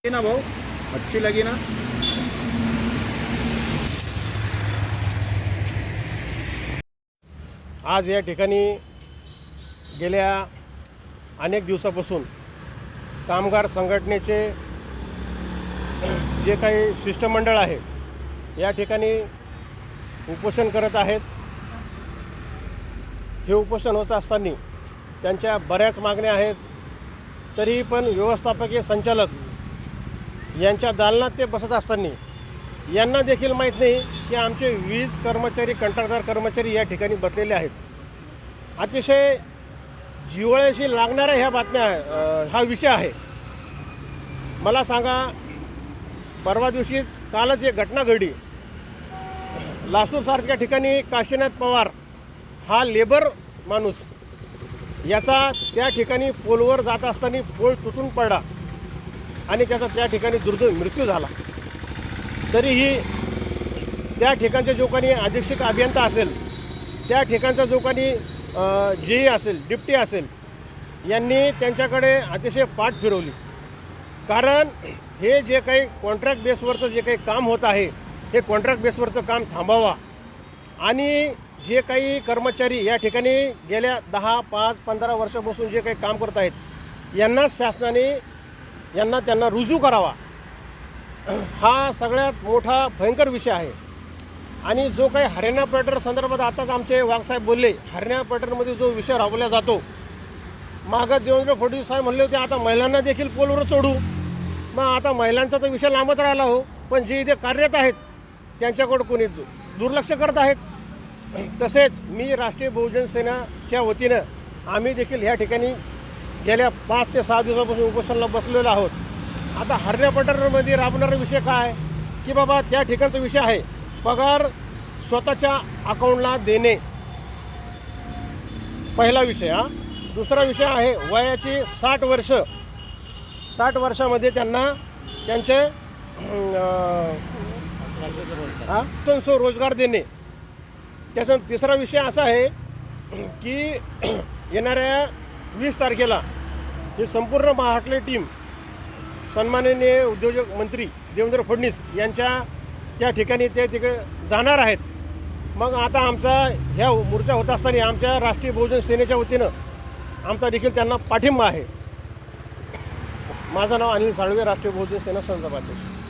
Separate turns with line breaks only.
ना भाऊ, अच्छी लगी ना।
आज या ठिकाणी गेल्या अनेक दिवसापासून कामगार संघटनेचे जे काही शिष्टमंडळ आहे या ठिकाणी उपोषण करत आहेत। हे उपोषण होत असताना त्यांच्या बऱ्याच मागण्या आहेत, तरी पण व्यवस्थापकीय संचालक यांच्या दालनात ते बसत असताना यांना देखील माहीत नाही की आमचे 20 कर्मचारी, कंत्राटदार कर्मचारी या ठिकाणी बसलेले आहेत। अतिशय जिव्हाळ्याशी लागणाऱ्या ह्या बातम्या, हा विषय आहे। मला सांगा, परवा दिवशी कालच एक घटना घडली। लासूरसारख्या ठिकाणी काशीनाथ पवार हा लेबर माणूस, याचा त्या ठिकाणी पोलवर जात असताना पोल तुटून पडला आणि त्याचा त्या ठिकाणी दुर्दैवी मृत्यू झाला। तरीही त्या ठिकाणचा जो काही अधीक्षक अभियंता असेल, त्या ठिकाणचा जो काही जेई असेल, डिप्टी असेल, यांनी त्यांच्याकडे अतिशय पाठ फिरवली। कारण हे जे काही कॉन्ट्रॅक्ट बेसवरचं जे काही काम होत आहे, हे कॉन्ट्रॅक्ट बेसवरचं काम थांबावा आणि जे काही कर्मचारी या ठिकाणी गेल्या 10, 5, 15 वर्षापासून जे काही काम करत आहेत, यांना शासनाने त्यांना रुजू करावा। हा सगळ्यात मोठा भयंकर विषय आहे। आणि जो काही हरियाणा पॅटर्न संदर्भात आताच आमचे वाघसाहेब बोलले, हरियाणा पॅटर्नमध्ये जो विषय राबवला जातो, मागं देवेंद्र फडणवीस साहेब म्हणले होते आता महिलांना देखील पोलवर चढू। मग आता महिलांचा तर विषय लांबच राहिला हो, पण जे इथे कार्यरत आहेत त्यांच्याकडे कोणी दुर्लक्ष करत आहेत। तसेच मी राष्ट्रीय बहुजन सेनेच्या वतीनं आम्ही देखील ह्या ठिकाणी गेल्या 5 ते 6 दिवसापासून उपोषणाला बसलेलो आहोत। आता हरियाणा पॅटर्नमध्ये राबवणारा विषय काय की बाबा, त्या ठिकाणचा विषय आहे पगार स्वतःच्या अकाउंटला देणे, पहिला विषय हा। दुसरा विषय आहे वयाची 60 वर्ष, 60 वर्षामध्ये त्यांना त्यांचे रोजगार देणे। त्याचा तिसरा विषय असा आहे की येणाऱ्या 20 तारखेला हे संपूर्ण महाराष्ट्र टीम सन्माननीय उद्योजक मंत्री देवेंद्र फडणवीस यांच्या त्या ठिकाणी ते तिकडे जाणार आहेत। मग आता आमचा ह्या मोर्चा होत असताना आमच्या राष्ट्रीय बहुजन सेनेच्या वतीनं आमचा देखील त्यांना पाठिंबा आहे। माझं नाव अनिल साळवे, राष्ट्रीय बहुजन सेना संघाचा अध्यक्ष।